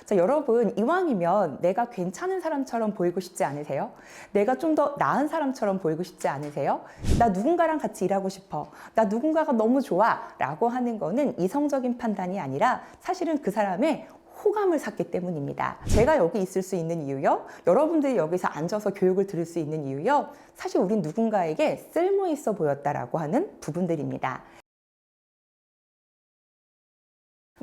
자, 여러분, 이왕이면 내가 괜찮은 사람처럼 보이고 싶지 않으세요? 내가 좀 더 나은 사람처럼 보이고 싶지 않으세요? 나 누군가랑 같이 일하고 싶어. 나 누군가가 너무 좋아. 라고 하는 거는 이성적인 판단이 아니라 사실은 그 사람의 호감을 샀기 때문입니다. 제가 여기 있을 수 있는 이유요. 여러분들이 여기서 앉아서 교육을 들을 수 있는 이유요. 사실 우린 누군가에게 쓸모 있어 보였다라고 하는 부분들입니다.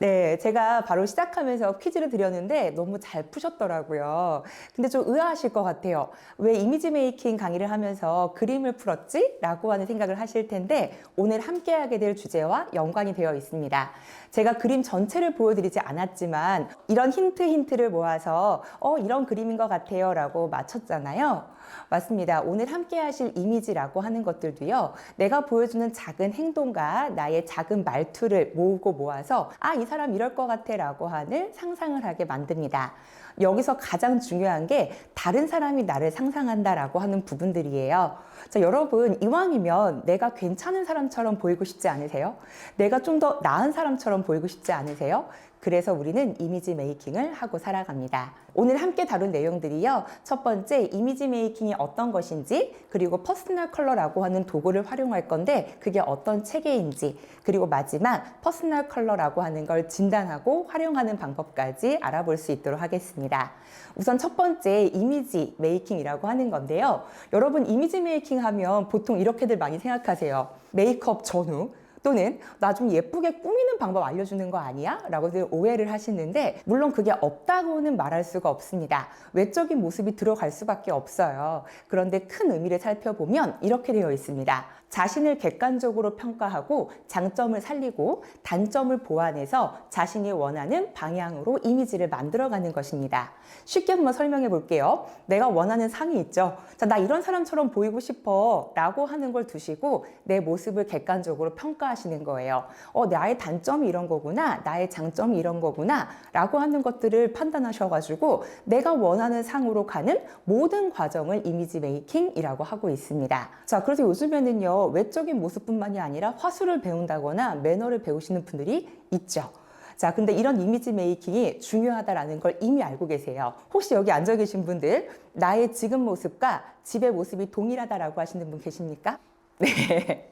네, 제가 바로 시작하면서 퀴즈를 드렸는데 너무 잘 푸셨더라고요. 근데 좀 의아하실 것 같아요. 왜 이미지 메이킹 강의를 하면서 그림을 풀었지? 라고 하는 생각을 하실 텐데 오늘 함께하게 될 주제와 연관이 되어 있습니다. 제가 그림 전체를 보여드리지 않았지만 이런 힌트를 모아서 이런 그림인 것 같아요 라고 맞췄잖아요. 맞습니다. 오늘 함께 하실 이미지라고 하는 것들도요. 내가 보여주는 작은 행동과 나의 작은 말투를 모으고 모아서 이 사람 이럴 것 같아 라고 하는 상상을 하게 만듭니다. 여기서 가장 중요한 게 다른 사람이 나를 상상한다라고 하는 부분들이에요. 자, 여러분, 이왕이면 내가 괜찮은 사람처럼 보이고 싶지 않으세요? 내가 좀 더 나은 사람처럼 보이고 싶지 않으세요? 그래서 우리는 이미지 메이킹을 하고 살아갑니다. 오늘 함께 다룬 내용들이요. 첫 번째, 이미지 메이킹이 어떤 것인지, 그리고 퍼스널 컬러라고 하는 도구를 활용할 건데 그게 어떤 체계인지, 그리고 마지막 퍼스널 컬러라고 하는 걸 진단하고 활용하는 방법까지 알아볼 수 있도록 하겠습니다. 우선 첫 번째, 이미지 메이킹이라고 하는 건데요. 여러분, 이미지 메이킹 하면 보통 이렇게들 많이 생각하세요. 메이크업 전후 또는 나 좀 예쁘게 꾸미는 방법 알려주는 거 아니야? 라고들 오해를 하시는데 물론 그게 없다고는 말할 수가 없습니다. 외적인 모습이 들어갈 수밖에 없어요. 그런데 큰 의미를 살펴보면 이렇게 되어 있습니다. 자신을 객관적으로 평가하고 장점을 살리고 단점을 보완해서 자신이 원하는 방향으로 이미지를 만들어가는 것입니다. 쉽게 한번 설명해 볼게요. 내가 원하는 상이 있죠. 자, 나 이런 사람처럼 보이고 싶어 라고 하는 걸 두시고 내 모습을 객관적으로 평가하시는 거예요. 나의 단점이 이런 거구나, 나의 장점이 이런 거구나 라고 하는 것들을 판단하셔가지고 내가 원하는 상으로 가는 모든 과정을 이미지 메이킹이라고 하고 있습니다. 자, 그래서 요즘에는요, 외적인 모습뿐만이 아니라 화술을 배운다거나 매너를 배우시는 분들이 있죠. 자, 근데 이런 이미지 메이킹이 중요하다라는 걸 이미 알고 계세요. 혹시 여기 앉아 계신 분들, 나의 지금 모습과 집의 모습이 동일하다라고 하시는 분 계십니까? 네.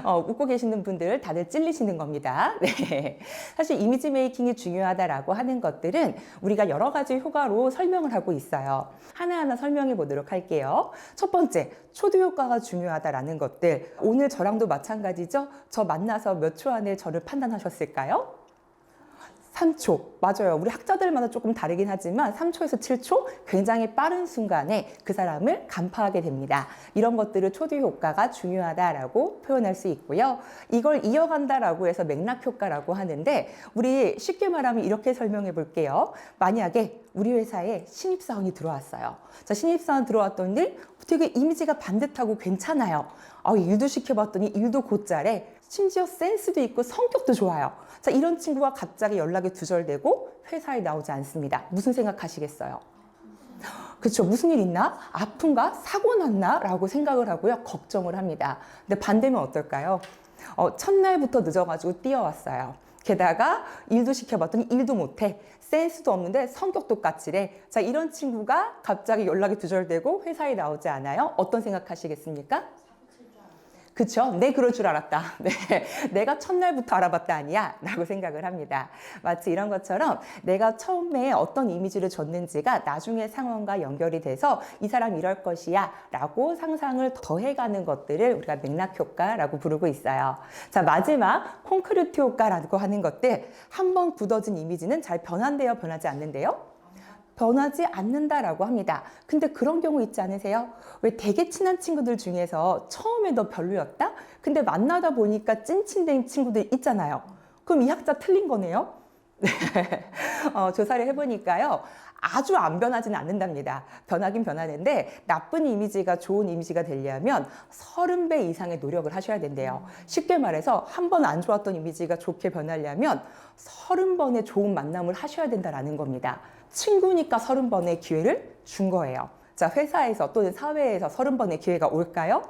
웃고 계시는 분들 다들 찔리시는 겁니다. 네. 사실 이미지 메이킹이 중요하다라고 하는 것들은 우리가 여러 가지 효과로 설명을 하고 있어요. 하나하나 설명해 보도록 할게요. 첫 번째, 초두 효과가 중요하다라는 것들. 오늘 저랑도 마찬가지죠? 저 만나서 몇 초 안에 저를 판단하셨을까요? 3초. 맞아요. 우리 학자들마다 조금 다르긴 하지만 3초에서 7초 굉장히 빠른 순간에 그 사람을 간파하게 됩니다. 이런 것들을 초두 효과가 중요하다라고 표현할 수 있고요. 이걸 이어간다라고 해서 맥락 효과라고 하는데 우리 쉽게 말하면 이렇게 설명해 볼게요. 만약에 우리 회사에 신입사원이 들어왔어요. 자, 신입사원 들어왔더니 되게 이미지가 반듯하고 괜찮아요. 일도 시켜봤더니 일도 곧잘해. 심지어 센스도 있고 성격도 좋아요. 자, 이런 친구가 갑자기 연락이 두절되고 회사에 나오지 않습니다. 무슨 생각하시겠어요? 그렇죠. 무슨 일 있나? 아픈가? 사고 났나? 라고 생각을 하고요. 걱정을 합니다. 근데 반대면 어떨까요? 첫날부터 늦어가지고 뛰어왔어요. 게다가 일도 시켜봤더니 일도 못해. 센스도 없는데 성격도 까칠해. 자, 이런 친구가 갑자기 연락이 두절되고 회사에 나오지 않아요? 어떤 생각하시겠습니까? 그쵸? 네, 그럴 줄 알았다. 네, 내가 첫날부터 알아봤다 아니야? 라고 생각을 합니다. 마치 이런 것처럼 내가 처음에 어떤 이미지를 줬는지가 나중에 상황과 연결이 돼서 이 사람 이럴 것이야 라고 상상을 더해가는 것들을 우리가 맥락 효과라고 부르고 있어요. 자, 마지막 콘크리트 효과라고 하는 것들. 한번 굳어진 이미지는 잘 변한대요? 변하지 않는데요? 변하지 않는다라고 합니다. 근데 그런 경우 있지 않으세요? 왜 되게 친한 친구들 중에서 처음에 너 별로였다? 근데 만나다 보니까 찐친된 친구들 있잖아요. 그럼 이 학자 틀린 거네요? 네. 조사를 해보니까요. 아주 안 변하지는 않는답니다. 변하긴 변하는데 나쁜 이미지가 좋은 이미지가 되려면 30배 이상의 노력을 하셔야 된대요. 쉽게 말해서 한 번 안 좋았던 이미지가 좋게 변하려면 30번의 좋은 만남을 하셔야 된다는 겁니다. 친구니까 30번의 기회를 준 거예요. 자, 회사에서 또는 사회에서 30번의 기회가 올까요?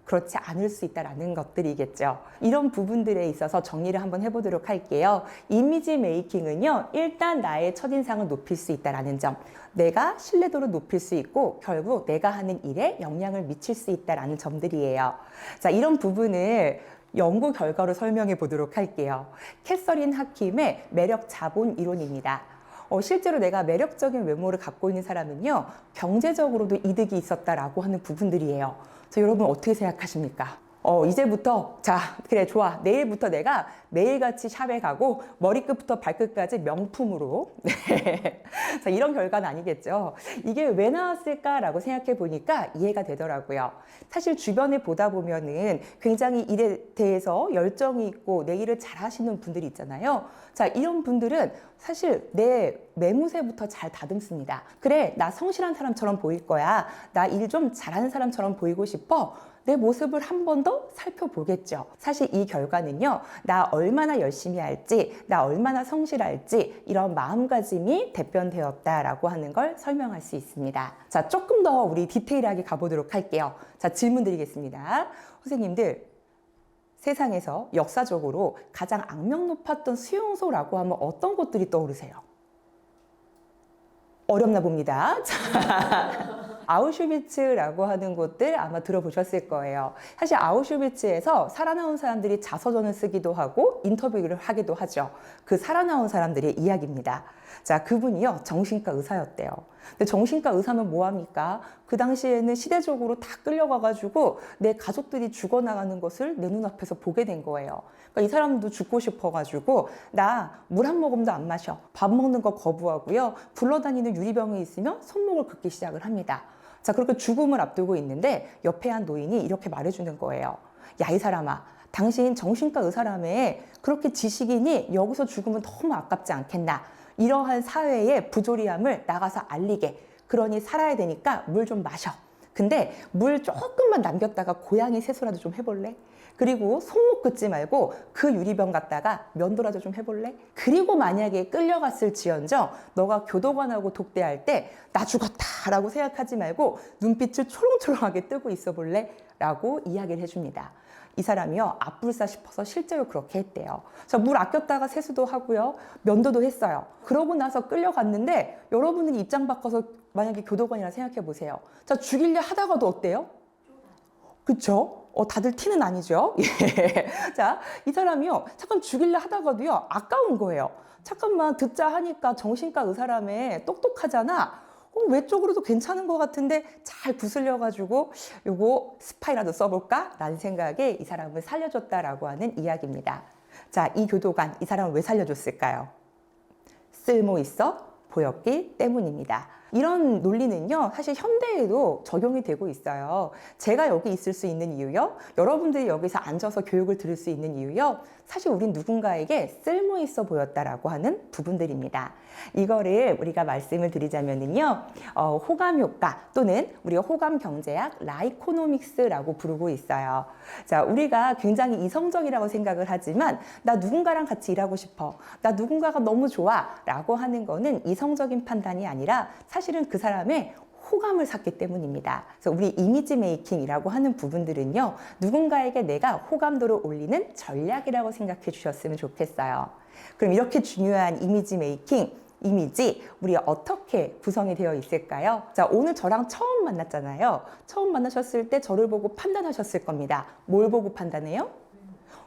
그렇지 않을 수 있다라는 것들이겠죠. 이런 부분들에 있어서 정리를 한번 해보도록 할게요. 이미지 메이킹은요, 일단 나의 첫인상을 높일 수 있다라는 점, 내가 신뢰도를 높일 수 있고 결국 내가 하는 일에 영향을 미칠 수 있다라는 점들이에요. 자, 이런 부분을 연구 결과로 설명해 보도록 할게요. 캐서린 하킴의 매력 자본 이론입니다. 실제로 내가 매력적인 외모를 갖고 있는 사람은요, 경제적으로도 이득이 있었다라고 하는 부분들이에요. 자, 여러분 어떻게 생각하십니까? 이제부터, 자, 그래, 좋아. 내일부터 내가 매일같이 샵에 가고 머리끝부터 발끝까지 명품으로. 네. 자, 이런 결과는 아니겠죠. 이게 왜 나왔을까라고 생각해 보니까 이해가 되더라고요. 사실 주변에 보다 보면은 굉장히 일에 대해서 열정이 있고 내 일을 잘 하시는 분들이 있잖아요. 자, 이런 분들은 사실 내 매무새부터 잘 다듬습니다. 그래, 나 성실한 사람처럼 보일 거야. 나 일 좀 잘하는 사람처럼 보이고 싶어. 내 모습을 한 번 더 살펴보겠죠. 사실 이 결과는요, 나 얼마나 열심히 할지, 나 얼마나 성실할지 이런 마음가짐이 대변되었다라고 하는 걸 설명할 수 있습니다. 자, 조금 더 우리 디테일하게 가보도록 할게요. 자, 질문 드리겠습니다. 선생님들, 세상에서 역사적으로 가장 악명 높았던 수용소라고 하면 어떤 곳들이 떠오르세요? 어렵나 봅니다. 자, 아우슈비츠라고 하는 곳들 아마 들어보셨을 거예요. 사실 아우슈비츠에서 살아나온 사람들이 자서전을 쓰기도 하고 인터뷰를 하기도 하죠. 그 살아나온 사람들의 이야기입니다. 자, 그분이요, 정신과 의사였대요. 근데 정신과 의사면 뭐합니까? 그 당시에는 시대적으로 다 끌려가가지고 내 가족들이 죽어나가는 것을 내 눈앞에서 보게 된 거예요. 그러니까 이 사람도 죽고 싶어가지고 나 물 한 모금도 안 마셔. 밥 먹는 거 거부하고요. 굴러다니는 유리병이 있으면 손목을 긋기 시작을 합니다. 자, 그렇게 죽음을 앞두고 있는데 옆에 한 노인이 이렇게 말해주는 거예요. 야, 이 사람아, 당신 정신과 의사라며 그렇게 지식인이 여기서 죽으면 너무 아깝지 않겠나? 이러한 사회의 부조리함을 나가서 알리게. 그러니 살아야 되니까 물 좀 마셔. 근데 물 조금만 남겼다가 고양이 세수라도 좀 해볼래? 그리고 손목 긋지 말고 그 유리병 갖다가 면도라도 좀 해볼래? 그리고 만약에 끌려갔을 지언정 너가 교도관하고 독대할 때 나 죽었다 라고 생각하지 말고 눈빛을 초롱초롱하게 뜨고 있어 볼래? 라고 이야기를 해줍니다. 이 사람이요, 앞불사 싶어서 실제로 그렇게 했대요. 자, 물 아꼈다가 세수도 하고요, 면도도 했어요. 그러고 나서 끌려갔는데 여러분은 입장 바꿔서 만약에 교도관이라 생각해 보세요. 자, 죽이려 하다가도 어때요? 그쵸? 다들 티는 아니죠? 예. 자, 이 사람이요, 잠깐 죽이려 하다가도요, 아까운 거예요. 잠깐만 듣자 하니까 정신과 의사라며 똑똑하잖아. 외적으로도 괜찮은 것 같은데 잘 구슬려가지고 요거 스파이라도 써볼까? 라는 생각에 이 사람을 살려줬다라고 하는 이야기입니다. 자, 이 교도관, 이 사람을 왜 살려줬을까요? 쓸모 있어 보였기 때문입니다. 이런 논리는요, 사실 현대에도 적용이 되고 있어요. 제가 여기 있을 수 있는 이유요, 여러분들이 여기서 앉아서 교육을 들을 수 있는 이유요, 사실 우린 누군가에게 쓸모 있어 보였다라고 하는 부분들입니다. 이거를 우리가 말씀을 드리자면은요, 호감 효과 또는 우리가 호감 경제학 라이코노믹스라고 부르고 있어요. 자, 우리가 굉장히 이성적이라고 생각을 하지만 나 누군가랑 같이 일하고 싶어, 나 누군가가 너무 좋아 라고 하는 거는 이성적인 판단이 아니라 사실은 그 사람의 호감을 샀기 때문입니다. 그래서 우리 이미지 메이킹이라고 하는 부분들은요, 누군가에게 내가 호감도를 올리는 전략이라고 생각해 주셨으면 좋겠어요. 그럼 이렇게 중요한 이미지 메이킹, 이미지, 우리 어떻게 구성이 되어 있을까요? 자, 오늘 저랑 처음 만났잖아요. 처음 만나셨을 때 저를 보고 판단하셨을 겁니다. 뭘 보고 판단해요?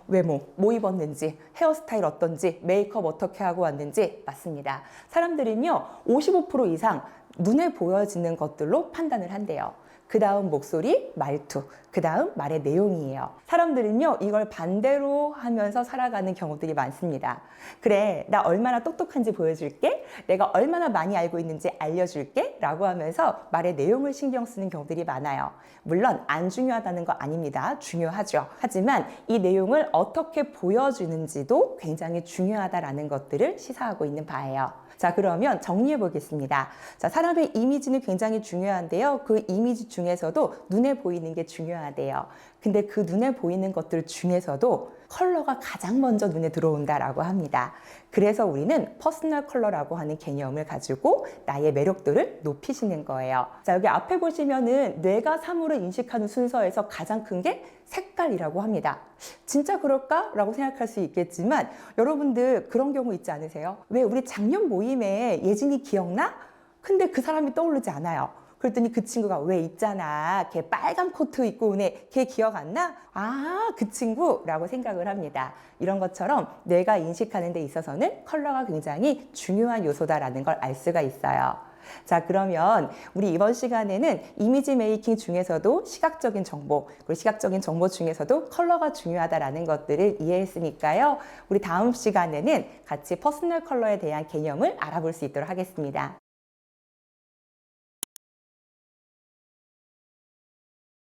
외모, 뭐 입었는지, 헤어스타일 어떤지, 메이크업 어떻게 하고 왔는지. 맞습니다. 사람들은요, 55% 이상 눈에 보여지는 것들로 판단을 한대요. 그 다음 목소리, 말투, 그 다음 말의 내용이에요. 사람들은요, 이걸 반대로 하면서 살아가는 경우들이 많습니다. 그래, 나 얼마나 똑똑한지 보여줄게, 내가 얼마나 많이 알고 있는지 알려줄게 라고 하면서 말의 내용을 신경 쓰는 경우들이 많아요. 물론 안 중요하다는 거 아닙니다. 중요하죠. 하지만 이 내용을 어떻게 보여주는지도 굉장히 중요하다라는 것들을 시사하고 있는 바예요. 자, 그러면 정리해 보겠습니다. 자, 사람의 이미지는 굉장히 중요한데요. 그 이미지 중에서도 눈에 보이는 게 중요하대요. 근데 그 눈에 보이는 것들 중에서도 컬러가 가장 먼저 눈에 들어온다라고 합니다. 그래서 우리는 퍼스널 컬러라고 하는 개념을 가지고 나의 매력도를 높이시는 거예요. 자, 여기 앞에 보시면은 뇌가 3으로 인식하는 순서에서 가장 큰 게 색깔이라고 합니다. 진짜 그럴까? 라고 생각할 수 있겠지만 여러분들 그런 경우 있지 않으세요? 왜 우리 작년 모임에 예진이 기억나? 근데 그 사람이 떠오르지 않아요. 그랬더니 그 친구가 왜 있잖아. 걔 빨간 코트 입고 오네. 걔 기억 안 나? 아, 그 친구라고 생각을 합니다. 이런 것처럼 뇌가 인식하는 데 있어서는 컬러가 굉장히 중요한 요소다라는 걸 알 수가 있어요. 자, 그러면 우리 이번 시간에는 이미지 메이킹 중에서도 시각적인 정보, 그리고 시각적인 정보 중에서도 컬러가 중요하다라는 것들을 이해했으니까요. 우리 다음 시간에는 같이 퍼스널 컬러에 대한 개념을 알아볼 수 있도록 하겠습니다.